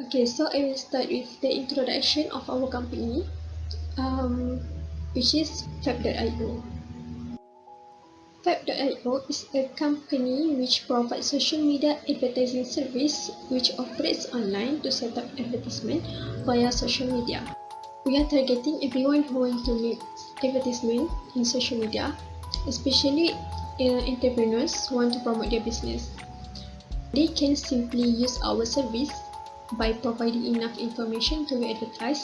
Okay, so I will start with the introduction of our company, which is Fab.io. Fab.io is a company which provides social media advertising service which operates online to set up advertisement via social media. We are targeting everyone who wants to make advertisement in social media, especially entrepreneurs who want to promote their business. They can simply use our service by providing enough information to advertise.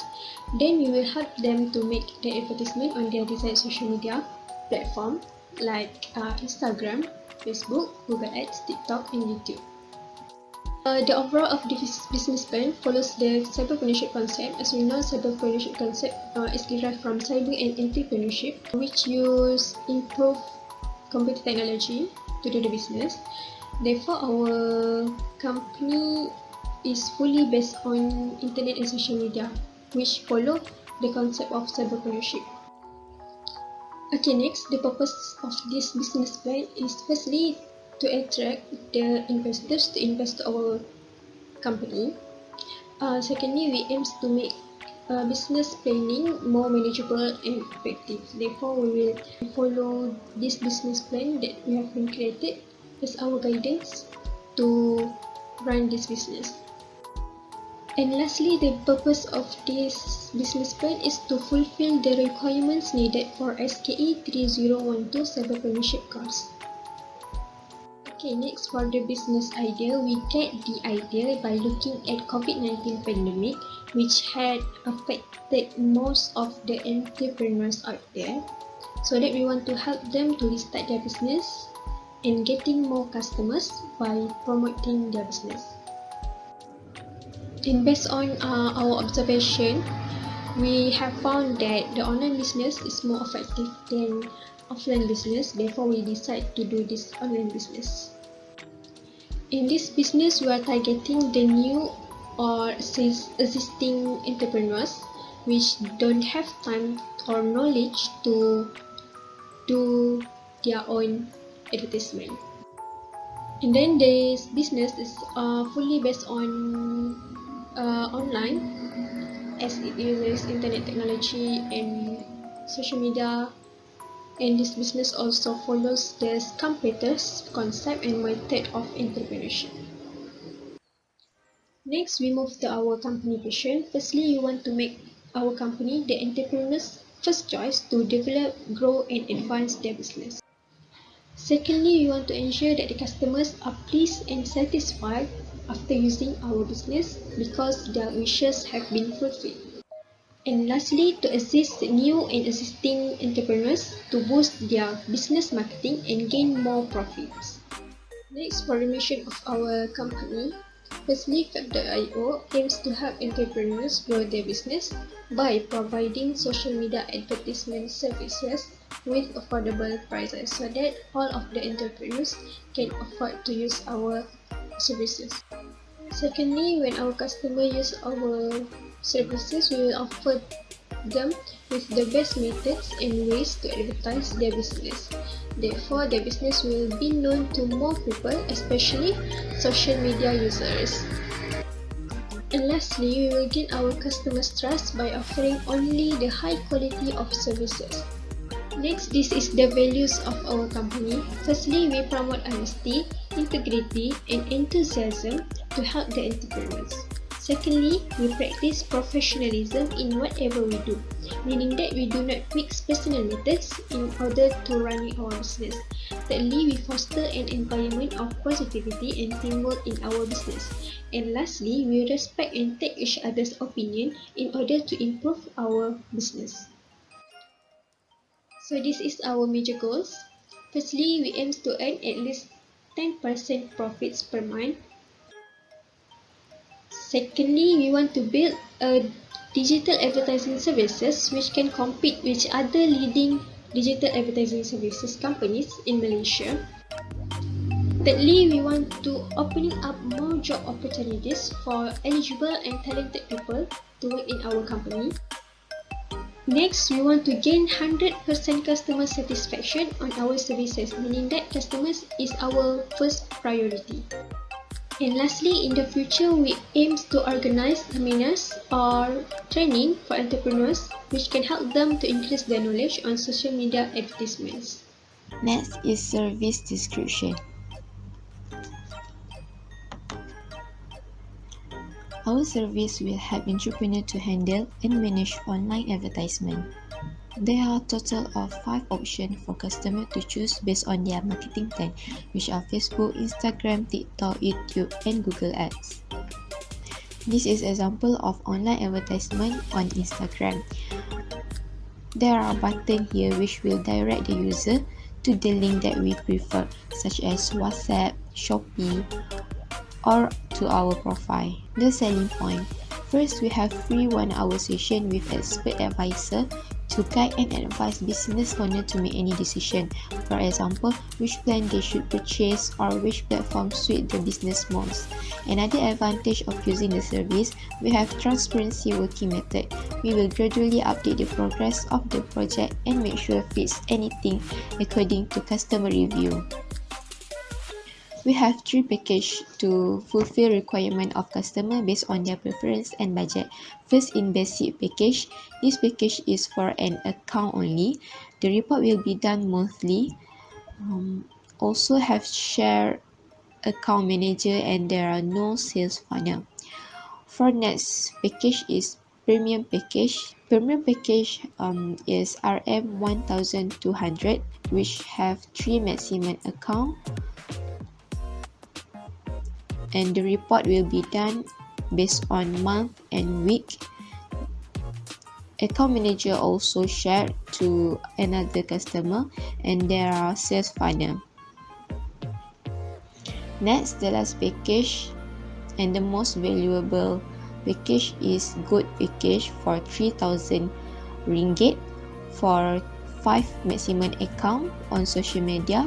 Then we will help them to make the advertisement on their desired social media platform like Instagram, Facebook, Google Ads, TikTok, and YouTube. The overall of this business plan follows the cyberpreneurship concept. As we know, cyberpreneurship concept is derived from cyber and entrepreneurship, which use improve computer technology to do the business. Therefore, our company is fully based on internet and social media, which follow the concept of cyberpreneurship. Okay, next, the purpose of this business plan is firstly to attract the investors to invest to our company. Secondly, we aim to make business planning more manageable and effective. Therefore, we will follow this business plan that we have been created as our guidance to run this business. And lastly, the purpose of this business plan is to fulfill the requirements needed for SKE 3012 Cyberpreneurship course. Okay, next, for the business idea, we get the idea by looking at COVID-19 pandemic, which had affected most of the entrepreneurs out there, so that we want to help them to restart their business and getting more customers by promoting their business. And based on our observation, we have found that the online business is more effective than offline business. Therefore, we decide to do this online business. In this business, we are targeting the new or existing entrepreneurs which don't have time or knowledge to do their own advertisement. And then this business is fully based on online, as it uses internet technology and social media. And this business also follows the competitors concept and method of entrepreneurship. Next, we move to our company vision. Firstly, we want to make our company the entrepreneur's first choice to develop, grow, and advance their business. Secondly, we want to ensure that the customers are pleased and satisfied after using our business because their wishes have been fulfilled. And lastly, to assist new and existing entrepreneurs to boost their business marketing and gain more profits. Next, for the mission of our company, firstly, Fab.io aims to help entrepreneurs grow their business by providing social media advertisement services with affordable prices so that all of the entrepreneurs can afford to use our services. Secondly, when our customers use our services, we will offer them with the best methods and ways to advertise their business. Therefore, their business will be known to more people, especially social media users. And lastly, we will gain our customers' trust by offering only the high quality of services. Next, this is the values of our company. Firstly, we promote honesty, integrity, and enthusiasm to help the entrepreneurs. Secondly, we practice professionalism in whatever we do, meaning that we do not mix personal methods in order to run our business. Thirdly, we foster an environment of positivity and teamwork in our business. And lastly, we respect and take each other's opinion in order to improve our business. So this is our major goals. Firstly, we aim to earn at least 10% profits per month. Secondly, we want to build a digital advertising services which can compete with other leading digital advertising services companies in Malaysia. Thirdly, we want to opening up more job opportunities for eligible and talented people to work in our company. Next, we want to gain 100% customer satisfaction on our services, meaning that customers is our first priority. And lastly, in the future, we aim to organize seminars or training for entrepreneurs which can help them to increase their knowledge on social media advertisements. Next is service description. Our service will help entrepreneurs to handle and manage online advertisement. There are a total of 5 options for customers to choose based on their marketing plan, which are Facebook, Instagram, TikTok, YouTube, and Google Ads. This is an example of online advertisement on Instagram. There are buttons here which will direct the user to the link that we prefer, such as WhatsApp, Shopee, or to our profile. The selling point. First, we have free 1-hour session with expert advisor to guide and advise business owner to make any decision. For example, which plan they should purchase or which platform suit the business most. Another advantage of using the service, we have transparency working method. We will gradually update the progress of the project and make sure fits anything according to customer review. We have 3 packages to fulfill requirement of customer based on their preference and budget. First, in basic package, this package is for an account only. The report will be done monthly. Also have share account manager and there are no sales funnel. For next package is premium package. Premium package is RM 1200, which have 3 maximum account. And the report will be done based on month and week. Account manager also shared to another customer and there are sales funnel. Next, the last package and the most valuable package is good package for 3,000 ringgit for 5 maximum account on social media.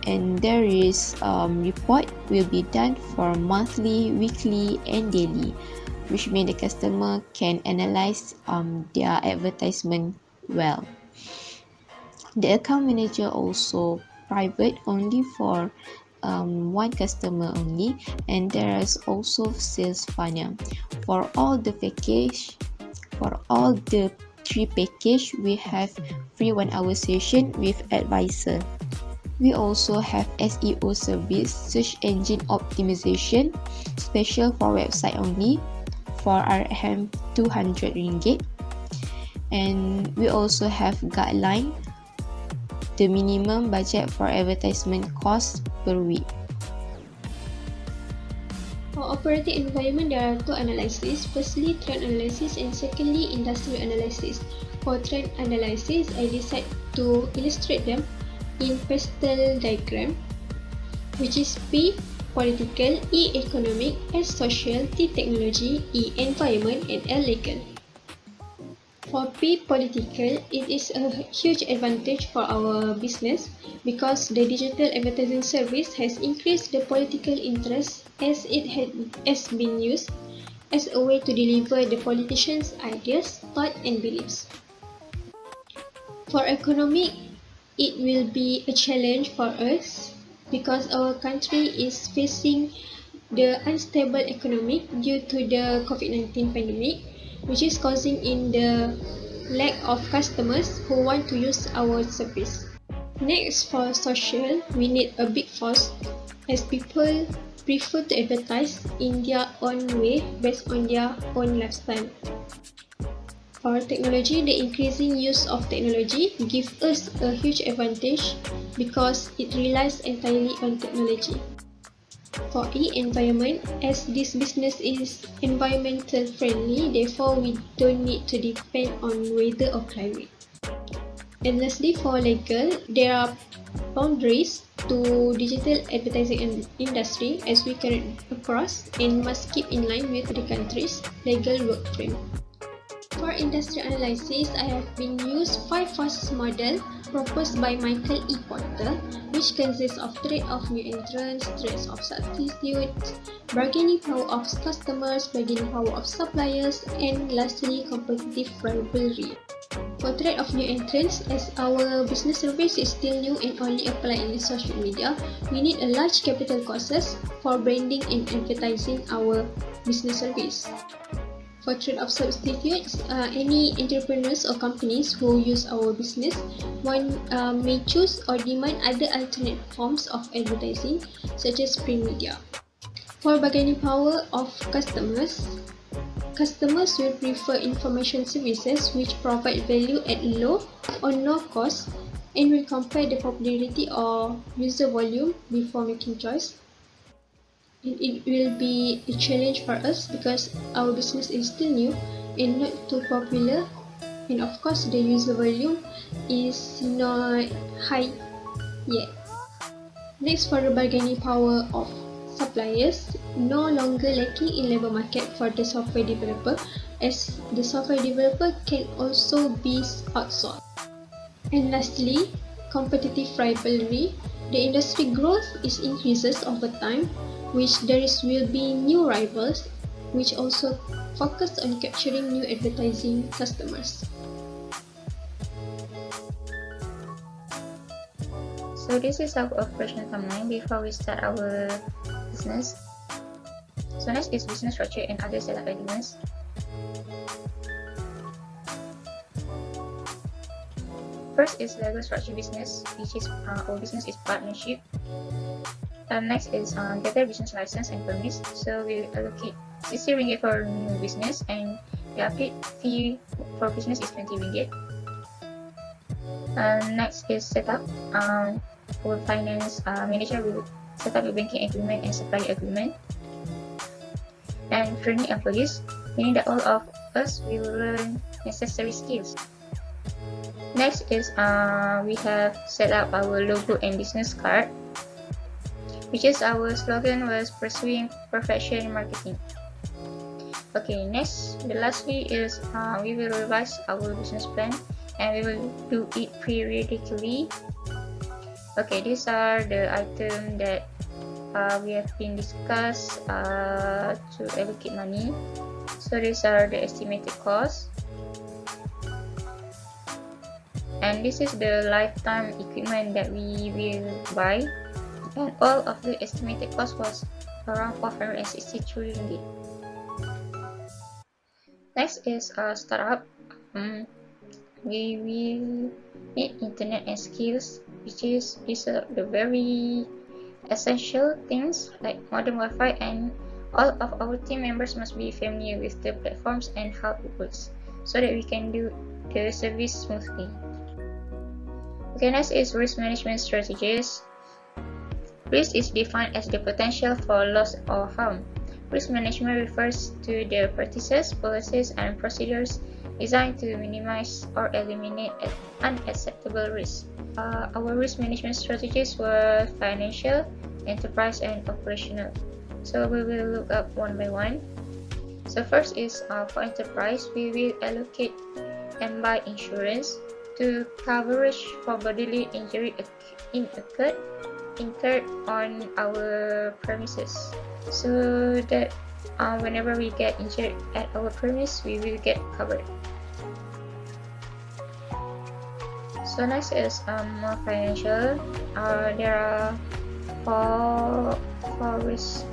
And there is report will be done for monthly, weekly, and daily, which means the customer can analyze their advertisement well. The account manager also private only for one customer only, and there is also sales funnel. For all the 3 package, we have free 1-hour session with advisor. We also have SEO service, search engine optimization, special for website only, for RM 200 ringgit. And we also have guideline, the minimum budget for advertisement cost per week. For operating environment, there are 2 analyses. Firstly, trend analysis and secondly, industry analysis. For trend analysis, I decide to illustrate them in pastel diagram, which is P political, E economic, S social, T technology, E environment, and L legal. For P political, it is a huge advantage for our business because the digital advertising service has increased the political interest as it has been used as a way to deliver the politicians' ideas, thoughts, and beliefs. For economic, it will be a challenge for us because our country is facing the unstable economic due to the COVID-19 pandemic, which is causing in the lack of customers who want to use our service. Next, for social, we need a big force as people prefer to advertise in their own way based on their own lifestyle. For technology, the increasing use of technology gives us a huge advantage because it relies entirely on technology. For E environment, as this business is environmental friendly, therefore we don't need to depend on weather or climate. And lastly, for legal, there are boundaries to digital advertising industry as we carry across and must keep in line with the country's legal work frame. For industry analysis, I have been used 5 phases model proposed by Michael E. Porter, which consists of threat of new entrants, threats of substitutes, bargaining power of customers, bargaining power of suppliers, and lastly, competitive rivalry. For threat of new entrants, as our business service is still new and only applied in social media, we need a large capital costs for branding and advertising our business service. For threat of substitutes, any entrepreneurs or companies who use our business may choose or demand other alternate forms of advertising, such as print media. For bargaining power of customers will prefer information services which provide value at low or no cost and will compare the popularity or user volume before making choice. It will be a challenge for us because our business is still new and not too popular, and of course the user volume is not high yet. Next, for the bargaining power of suppliers, no longer lacking in labor market for the software developer, as the software developer can also be outsourced. And lastly, competitive rivalry. The industry growth increases over time, which will be new rivals, which also focus on capturing new advertising customers. So this is our operational timeline before we start our business. So next is business structure and other setup elements. First is legal structure business, which is our business is partnership. Next is get a business license and permits. So we allocate 60 ringgit for new business, and the update fee for business is 20 ringgit. Next is setup. For finance, manager will set up a banking agreement and supplier agreement. And training employees, meaning that all of us will learn necessary skills. Next is we have set up our logo and business card, which is our slogan was pursuing perfection marketing. Okay, next, the lastly is we will revise our business plan and we will do it periodically. Okay, these are the items that we have been discussed to allocate money. So these are the estimated costs, and this is the lifetime equipment that we will buy, and all of the estimated cost was around 463 ringgit. Next is startup. We will need internet and skills, which is the very essential things like modern Wi-Fi, and all of our team members must be familiar with the platforms and how it works, so that we can do the service smoothly. Okay, next is risk management strategies. Risk is defined as the potential for loss or harm. Risk management refers to the practices, policies, and procedures designed to minimize or eliminate unacceptable risk. Our risk management strategies were financial, enterprise, and operational. So we will look up one by one. So first is for enterprise, we will allocate and buy insurance to coverage for bodily injury incurred on our premises, so that whenever we get injured at our premise, we will get covered. So next is more financial. There are four risk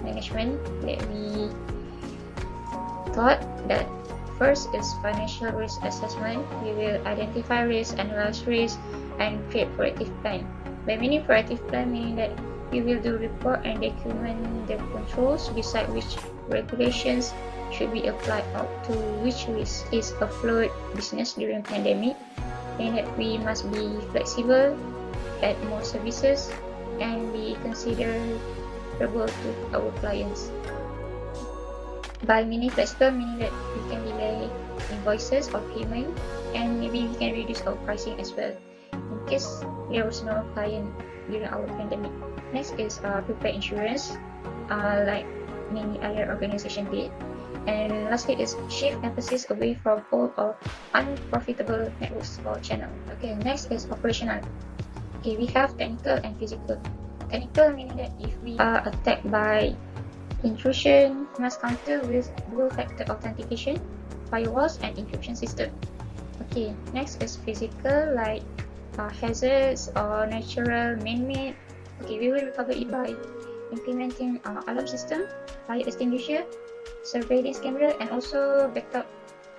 management that we thought. That first is financial risk assessment. We will identify risk, analyze risk, and create proactive plan. By meaning proactive plan, meaning that we will do report and document the controls, decide which regulations should be applied out to which risk is a fluid business during pandemic, and that we must be flexible, add more services, and be considerable to our clients. By meaning flexible, meaning that we can delay invoices or payment, and maybe we can reduce our pricing as well in case there was no client during our pandemic. Next is prepare insurance, like many other organizations did. And lastly is shift emphasis away from old or unprofitable networks or channel. Okay, next is operational. Okay, we have technical and physical. Technical meaning that if we are attacked by intrusion, we must counter with dual factor authentication, firewalls, and encryption system. Okay, next is physical, like hazards or natural man-made. Okay, we will recover it by implementing alarm system, fire extinguisher, surveillance camera, and also backup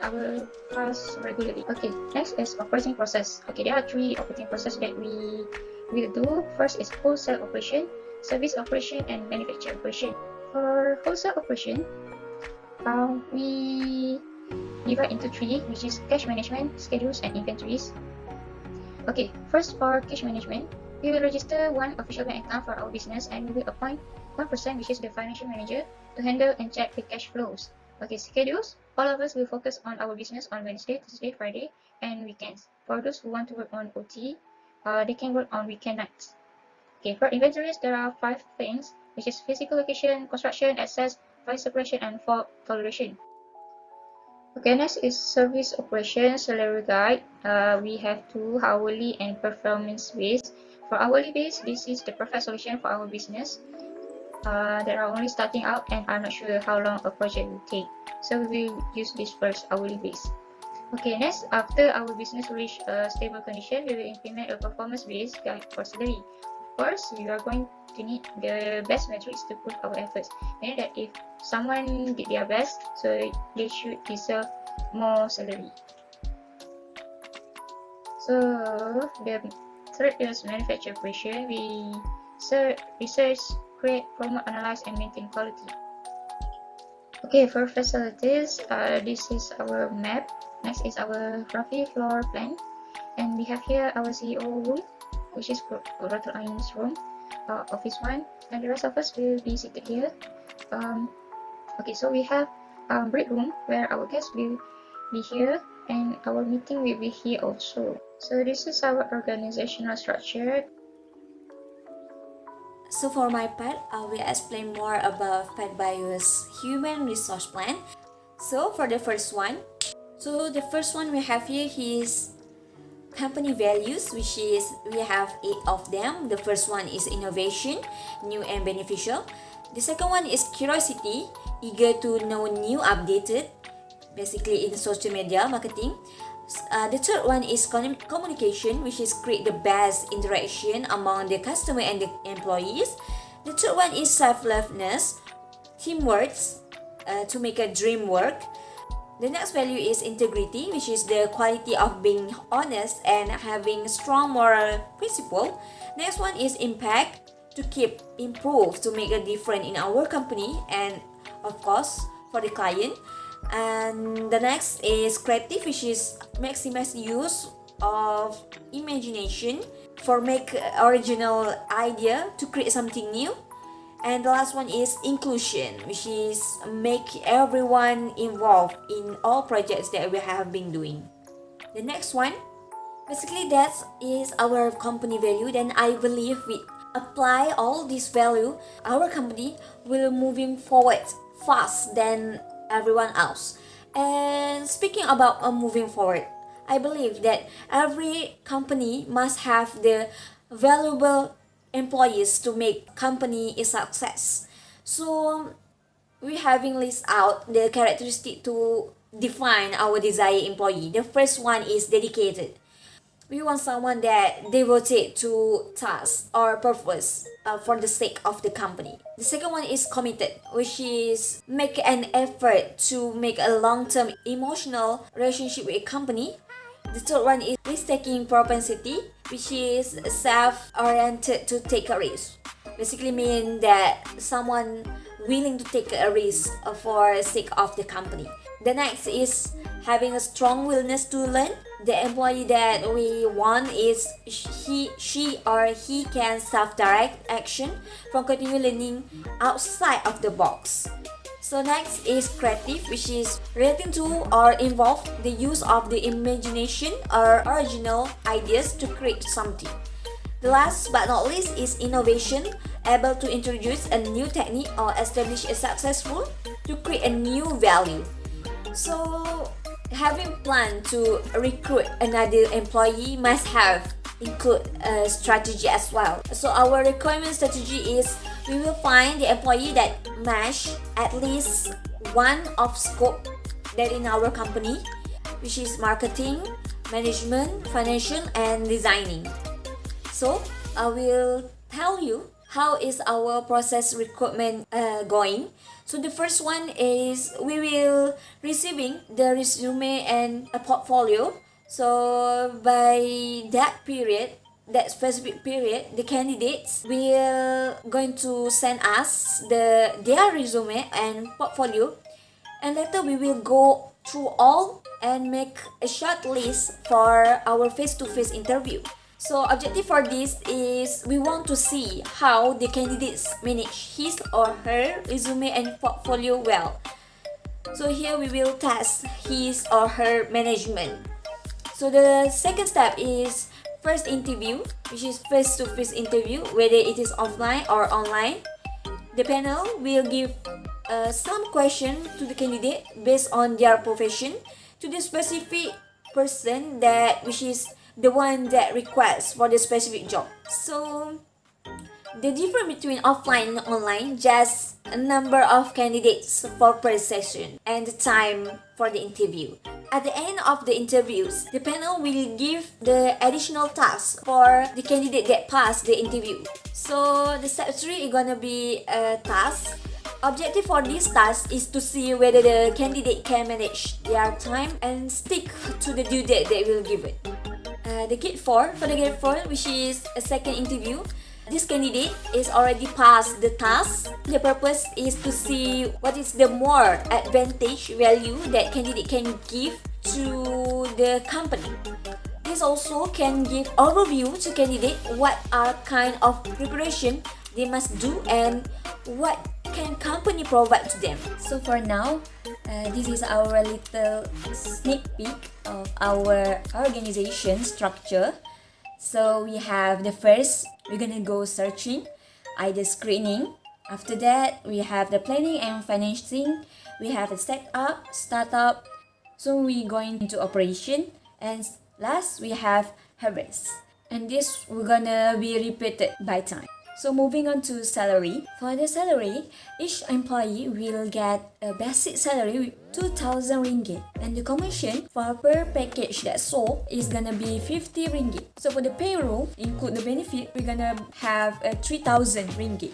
our files regularly. Okay, next is operating process. Okay, there are 3 operating process that we will do. First is wholesale operation, service operation, and manufacturer operation. For wholesale operation, we divide into 3, which is cash management, schedules, and inventories. Okay, first for cash management, we will register one official bank account for our business, and we will appoint one person, which is the financial manager, to handle and check the cash flows. Okay, schedules, all of us will focus on our business on Wednesday, Thursday, Friday, and weekends. For those who want to work on OT, they can work on weekend nights. Okay, for inventories, there are 5 things, which is physical location, construction, access, fire suppression, and fault toleration. Okay, next is service operation salary guide. We have 2 hourly and performance based. For hourly based, this is the perfect solution for our business that are only starting out and are not sure how long a project will take. So we will use this first, hourly based. Okay, next, after our business reach a stable condition, we will implement a performance based guide for salary. Of course, we are going to need the best metrics to prove our efforts. Meaning that if someone did their best, so they should deserve more salary. So the third is manufacture operation. We research, create, promote, analyze, and maintain quality. Okay, for facilities, this is our map. Next is our roughly floor plan, and we have here our CEO room, which is Dr. Ain's room, office 1, and the rest of us will be seated here. Okay, so we have break room where our guests will be here, and our meeting will be here also. So this is our organizational structure. So for my part, I will explain more about FatBio's human resource plan. So for the first one, we have here is company values, which is we have 8 of them. The first one is innovation, new and beneficial. The second one is curiosity, eager to know new, updated, basically in social media marketing. The third one is communication, which is create the best interaction among the customer and the employees. The third one is selflessness, teamwork, to make a dream work. The next value is integrity, which is the quality of being honest and having strong moral principle. Next one is impact, to keep, improve, to make a difference in our company and of course for the client. And the next is creative, which is maximize use of imagination for make original idea to create something new. And the last one is inclusion, which is make everyone involved in all projects that we have been doing. The next one, basically that is our company value. Then I believe we apply all this value, our company will moving forward fast than everyone else. And speaking about moving forward, I believe that every company must have the valuable employees to make company a success. So we having list out the characteristic to define our desired employee. The first one is dedicated. We want someone that devoted to task or purpose for the sake of the company. The second one is committed, which is make an effort to make a long-term emotional relationship with a company. The third one is risk-taking propensity, which is self-oriented to take a risk. Basically mean that someone willing to take a risk for the sake of the company. The next is having a strong willingness to learn. The employee that we want is she or he can self-direct action from continuing learning outside of the box. So next is creative, which is relating to or involve the use of the imagination or original ideas to create something. The last but not least is innovation, able to introduce a new technique or establish a successful to create a new value. So having plan to recruit another employee must have include a strategy as well. So our recruitment strategy is we will find the employee that match at least one of scope that in our company, which is marketing, management, financial, and designing. So I will tell you how is our process recruitment going. So the first one is we will receiving the resume and a portfolio. So by that period, that specific period, the candidates will going to send us their resume and portfolio, and later we will go through all and make a short list for our face-to-face interview. So objective for this is we want to see how the candidates manage his or her resume and portfolio well. So here we will test his or her management. So the second step is first interview, which is face-to-face interview, whether it is offline or online. The panel will give some question to the candidate based on their profession to the specific person that which is the one that requests for the specific job. So the difference between offline and online just a number of candidates for per session and the time for the interview. At the end of the interviews, the panel will give the additional tasks for the candidate that passed the interview. So the step 3 is gonna be a task. Objective for this task is to see whether the candidate can manage their time and stick to the due date they will give it. The grade 4, for the grade 4, which is a second interview, this candidate is already passed the task. The purpose is to see what is the more advantage value that candidate can give to the company. This also can give overview to candidate what are kind of preparation they must do and what can company provide to them. So for now, this is our little sneak peek of our organization structure. So we have the first, we're gonna go searching, either screening. After that, we have the planning and financing. We have the setup, startup. So we're going into operation. And last, we have harvest. And this we're gonna be repeated by time. So moving on to salary. For the salary, each employee will get a basic salary with 2,000 ringgit. And the commission for per package that sold is gonna be 50 ringgit. So for the payroll, include the benefit, we're gonna have 3,000 ringgit.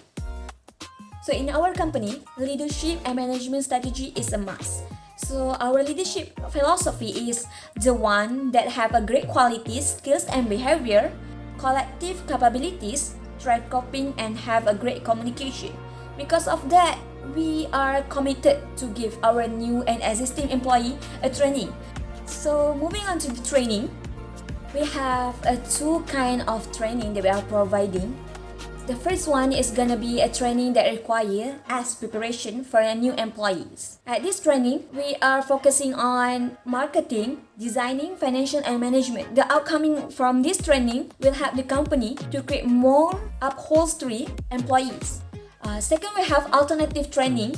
So in our company, leadership and management strategy is a must. So our leadership philosophy is the one that have a great qualities, skills and behavior, collective capabilities, track coping and have a great communication. Because of that, we are committed to give our new and existing employee a training. So moving on to the training, we have two kind of training that we are providing. The first one is gonna be a training that require as preparation for our new employees. At this training, we are focusing on marketing, designing, financial and management. The outcoming from this training will help the company to create more upholstery employees. Second, we have alternative training,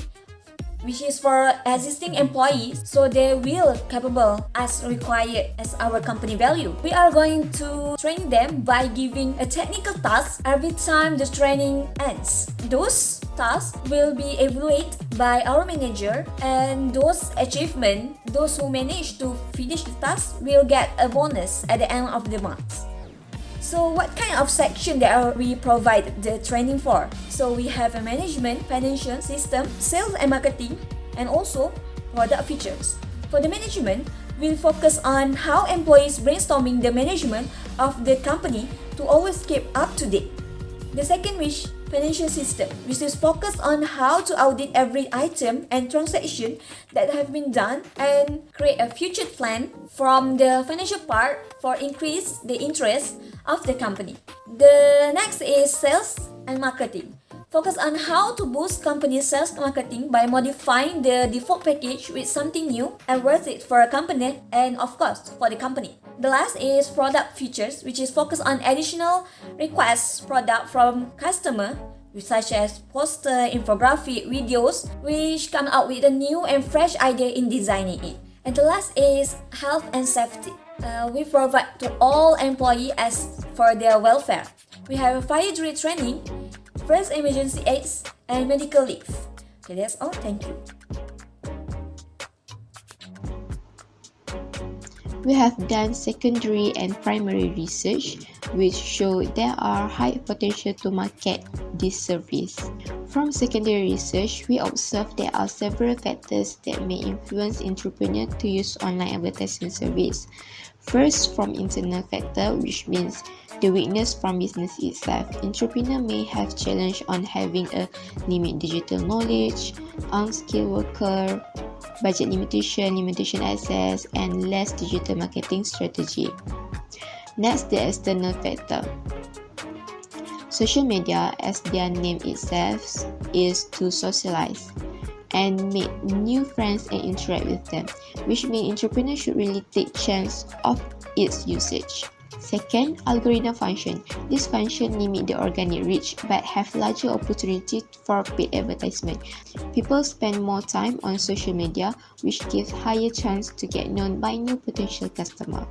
which is for existing employees, so they will capable as required as our company value. We are going to train them by giving a technical task every time the training ends. Those tasks will be evaluated by our manager, and those achievements, those who manage to finish the task will get a bonus at the end of the month. So what kind of section that we provide the training for? So we have a management, financial, system, sales and marketing, and also product features. For the management, we'll focus on how employees brainstorming the management of the company to always keep up to date. The second which financial system, which is focused on how to audit every item and transaction that have been done and create a future plan from the financial part for increase the interest of the company. The next is sales and marketing. Focus on how to boost company sales and marketing by modifying the default package with something new and worth it for a company and of course for the company. The last is product features, which is focused on additional requests product from customer, such as poster, infographic, videos, which come out with a new and fresh idea in designing it. And the last is health and safety. We provide to all employees as for their welfare. We have a fire drill training, first emergency aids, and medical leave. Okay, that's all. Thank you. We have done secondary and primary research which show there are high potential to market this service. From secondary research, we observe there are several factors that may influence entrepreneurs to use online advertising service. First, from internal factor, which means the weakness from business itself. Entrepreneur may have challenge on having a limited digital knowledge, unskilled worker, budget limitation access, and less digital marketing strategy. Next, the external factor. Social media, as their name itself, is to socialize and make new friends and interact with them, which means entrepreneurs should really take chance of its usage. Second, algorithm function. This function limit the organic reach but have larger opportunity for paid advertisement. People spend more time on social media, which gives higher chance to get known by new potential customer.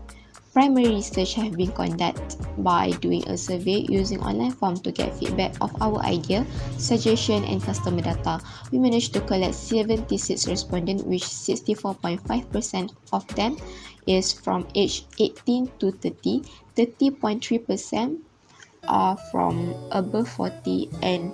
Primary research have been conducted by doing a survey using online form to get feedback of our idea, suggestion, and customer data. We managed to collect 76 respondents, which 64.5% of them is from age 18 to 30, 30.3% are from above 40, and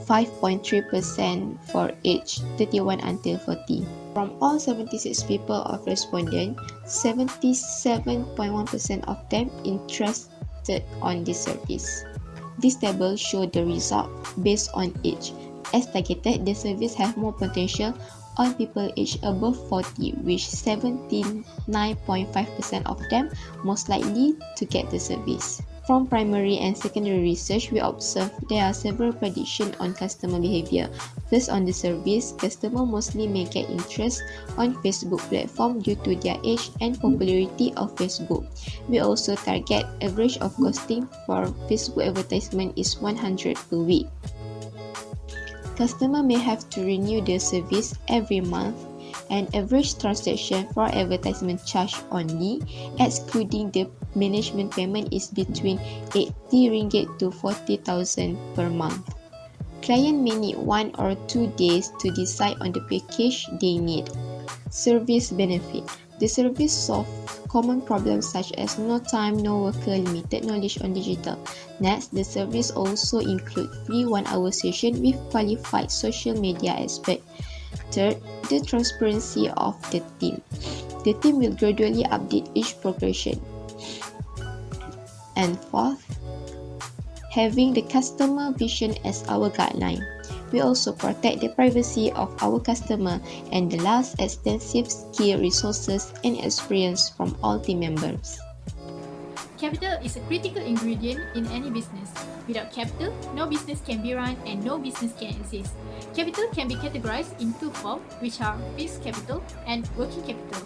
5.3% for age 31 until 40. From all 76 people of respondents, 77.1% of them interested on this service. This table shows the result based on age. As targeted, the service have more potential on people aged above 40, which 79.5% of them most likely to get the service. From primary and secondary research, we observe there are several predictions on customer behavior. First, on the service, customers mostly may get interest on Facebook platform due to their age and popularity of Facebook. We also target average of costing for Facebook advertisement is 100 per week. Customer may have to renew their service every month, and average transaction for advertisement charge only, excluding the management payment, is between 80 ringgit to 40,000 per month. Client may need 1 or 2 days to decide on the package they need. Service benefit. The service solves common problems such as no time, no worker, limited knowledge on digital. Next, the service also includes free 1-hour session with qualified social media expert. Third, the transparency of the team. The team will gradually update each progression. And fourth, having the customer vision as our guideline. We also protect the privacy of our customer. And the last, extensive skill, resources, and experience from all team members. Capital is a critical ingredient in any business. Without capital, no business can be run and no business can exist. Capital can be categorized in two forms, which are fixed capital and working capital.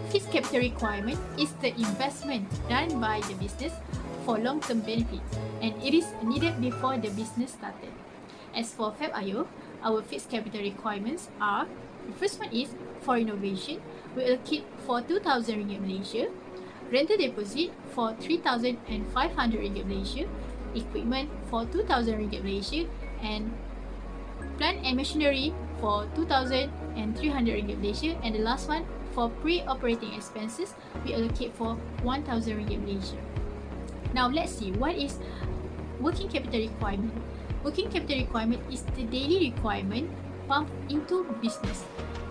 Fixed capital requirement is the investment done by the business for long-term benefit, and it is needed before the business started. As for FAB-IO, our fixed capital requirements are: the first one is for innovation, we allocate for 2,000 ringgit Malaysia, rental deposit for 3,500 ringgit Malaysia, equipment for 2,000 ringgit Malaysia, and plant and machinery for 2,300 ringgit Malaysia, and the last one for pre-operating expenses, we allocate for 1,000 ringgit Malaysia. Now let's see what is working capital requirement. Working capital requirement is the daily requirement pumped into business.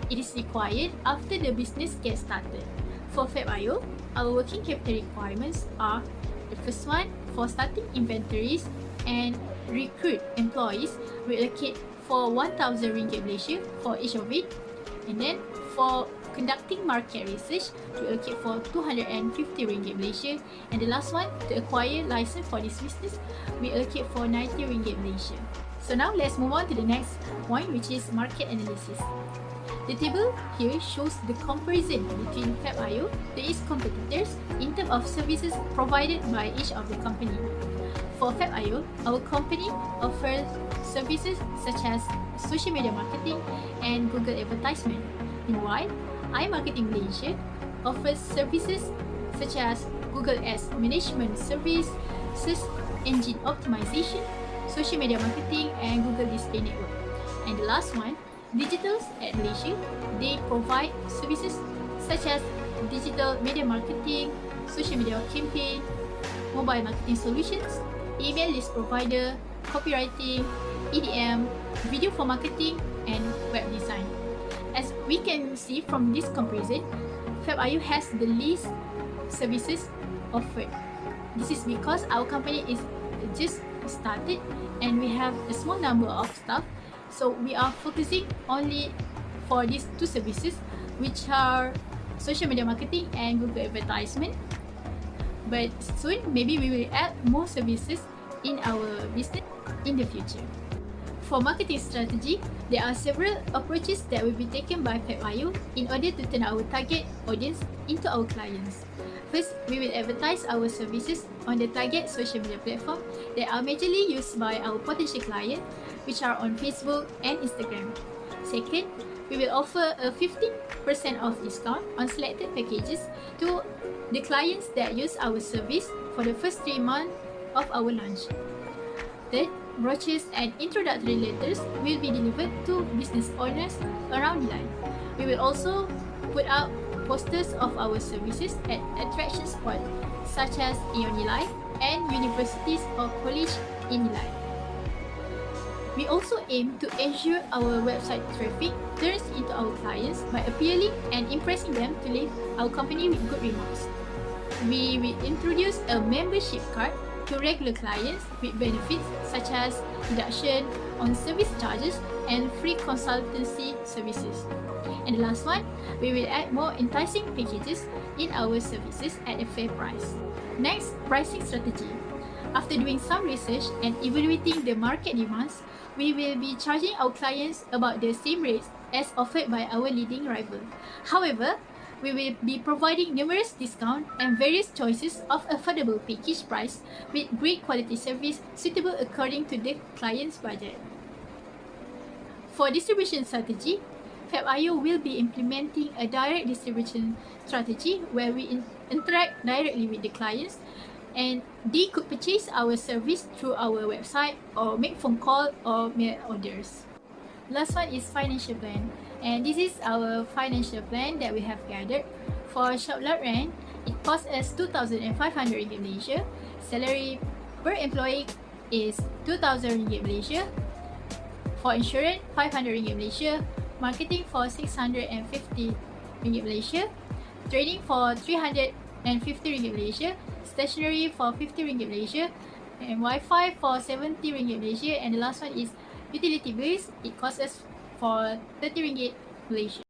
It is required after the business gets started. For FAB-IO, our working capital requirements are: the first one, for starting inventories and recruit employees, we allocate for 1,000 ringgit Malaysia for each of it. And then for conducting market research, we allocate for 250 ringgit Malaysia. And the last one, to acquire license for this business, we allocate for 90 ringgit Malaysia. So now let's move on to the next point, which is market analysis. The table here shows the comparison between FAB-IO, its competitors, in terms of services provided by each of the company. For FAB-IO, our company offers services such as social media marketing and Google advertisement. Meanwhile, iMarketing Malaysia offers services such as Google Ads management service, search engine optimization, social media marketing, and Google Display Network. And the last one, Digitals at Malaysia, they provide services such as digital media marketing, social media campaign, mobile marketing solutions, email list provider, copywriting, EDM, video for marketing, and web design. As we can see from this comparison, FabIU has the least services offered. This is because our company is just started and we have a small number of staff, so we are focusing only for these two services, which are social media marketing and Google advertisement. But soon maybe we will add more services in our business in the future. For marketing strategy, there are several approaches that will be taken by FabIU in order to turn our target audience into our clients. First, we will advertise our services on the target social media platform that are majorly used by our potential clients, which are on Facebook and Instagram. Second, we will offer a 15% off discount on selected packages to the clients that use our service for the first 3 months of our launch. Third, brochures and introductory letters will be delivered to business owners around the line. We will also put out posters of our services at attraction spots such as Ion Nilai and universities or college in Nilai. We also aim to ensure our website traffic turns into our clients by appealing and impressing them to leave our company with good remarks. We will introduce a membership card to regular clients with benefits such as deduction on service charges and free consultancy services. And the last one, we will add more enticing packages in our services at a fair price. Next, pricing strategy. After doing some research and evaluating the market demands, we will be charging our clients about the same rates as offered by our leading rival. However, we will be providing numerous discounts and various choices of affordable package price with great quality service suitable according to the client's budget. For distribution strategy, FabIU will be implementing a direct distribution strategy where we interact directly with the clients and they could purchase our service through our website or make phone call or mail orders. Last one is financial plan, and this is our financial plan that we have gathered. For shop lot rent, it costs us 2,500 ringgit Malaysia. Salary per employee is 2,000 ringgit Malaysia. For insurance, 500 ringgit Malaysia. Marketing for 650 ringgit Malaysia. Training for 350 ringgit Malaysia. Stationery for 50 ringgit Malaysia. And Wi-Fi for 70 ringgit Malaysia. And the last one is utility bills. It costs us for 30 ringgit Malaysia.